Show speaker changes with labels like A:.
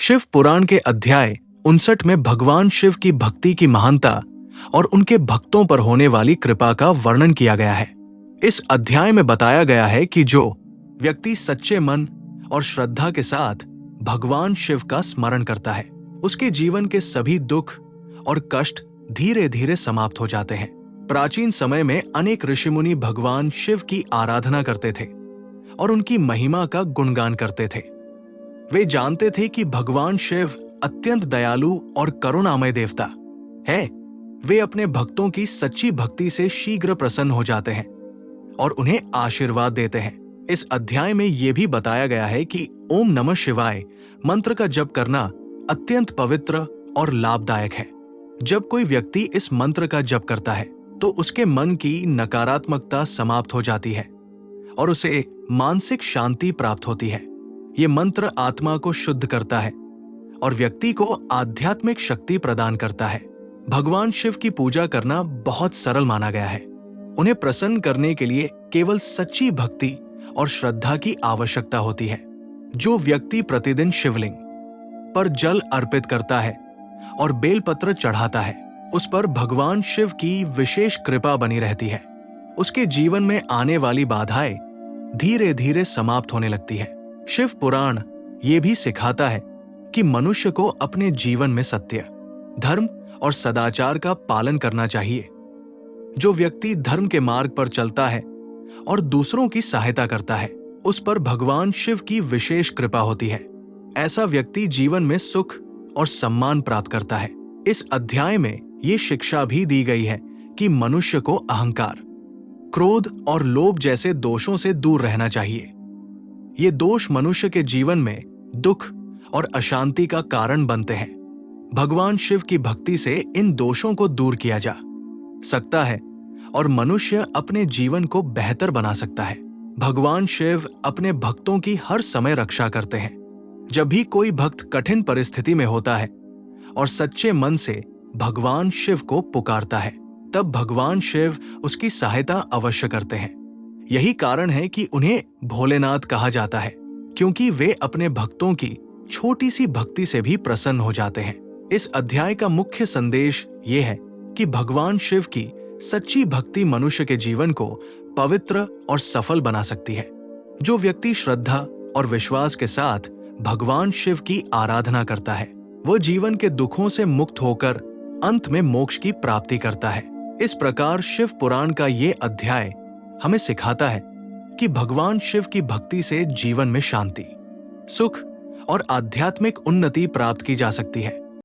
A: शिव पुराण के अध्याय 59 में भगवान शिव की भक्ति की महानता और उनके भक्तों पर होने वाली कृपा का वर्णन किया गया है। इस अध्याय में बताया गया है कि जो व्यक्ति सच्चे मन और श्रद्धा के साथ भगवान शिव का स्मरण करता है, उसके जीवन के सभी दुख और कष्ट धीरे धीरे समाप्त हो जाते हैं। प्राचीन समय में अनेक ऋषिमुनि भगवान शिव की आराधना करते थे और उनकी महिमा का गुणगान करते थे। वे जानते थे कि भगवान शिव अत्यंत दयालु और करुणामय देवता है। वे अपने भक्तों की सच्ची भक्ति से शीघ्र प्रसन्न हो जाते हैं और उन्हें आशीर्वाद देते हैं। इस अध्याय में यह भी बताया गया है कि ओम नमः शिवाय मंत्र का जप करना अत्यंत पवित्र और लाभदायक है। जब कोई व्यक्ति इस मंत्र का जप करता है तो उसके मन की नकारात्मकता समाप्त हो जाती है और उसे मानसिक शांति प्राप्त होती है। ये मंत्र आत्मा को शुद्ध करता है और व्यक्ति को आध्यात्मिक शक्ति प्रदान करता है। भगवान शिव की पूजा करना बहुत सरल माना गया है। उन्हें प्रसन्न करने के लिए केवल सच्ची भक्ति और श्रद्धा की आवश्यकता होती है। जो व्यक्ति प्रतिदिन शिवलिंग पर जल अर्पित करता है और बेलपत्र चढ़ाता है, उस पर भगवान शिव की विशेष कृपा बनी रहती है। उसके जीवन में आने वाली बाधाएं धीरे धीरे समाप्त होने लगती है। शिव पुराण ये भी सिखाता है कि मनुष्य को अपने जीवन में सत्य, धर्म और सदाचार का पालन करना चाहिए। जो व्यक्ति धर्म के मार्ग पर चलता है और दूसरों की सहायता करता है, उस पर भगवान शिव की विशेष कृपा होती है। ऐसा व्यक्ति जीवन में सुख और सम्मान प्राप्त करता है। इस अध्याय में ये शिक्षा भी दी गई है कि मनुष्य को अहंकार, क्रोध और लोभ जैसे दोषों से दूर रहना चाहिए। ये दोष मनुष्य के जीवन में दुख और अशांति का कारण बनते हैं। भगवान शिव की भक्ति से इन दोषों को दूर किया जा सकता है और मनुष्य अपने जीवन को बेहतर बना सकता है। भगवान शिव अपने भक्तों की हर समय रक्षा करते हैं। जब भी कोई भक्त कठिन परिस्थिति में होता है और सच्चे मन से भगवान शिव को पुकारता है, तब भगवान शिव उसकी सहायता अवश्य करते हैं। यही कारण है कि उन्हें भोलेनाथ कहा जाता है, क्योंकि वे अपने भक्तों की छोटी सी भक्ति से भी प्रसन्न हो जाते हैं। इस अध्याय का मुख्य संदेश ये है कि भगवान शिव की सच्ची भक्ति मनुष्य के जीवन को पवित्र और सफल बना सकती है। जो व्यक्ति श्रद्धा और विश्वास के साथ भगवान शिव की आराधना करता है, वो जीवन के दुखों से मुक्त होकर अंत में मोक्ष की प्राप्ति करता है। इस प्रकार शिव पुराण का ये अध्याय हमें सिखाता है कि भगवान शिव की भक्ति से जीवन में शांति, सुख और आध्यात्मिक उन्नति प्राप्त की जा सकती है।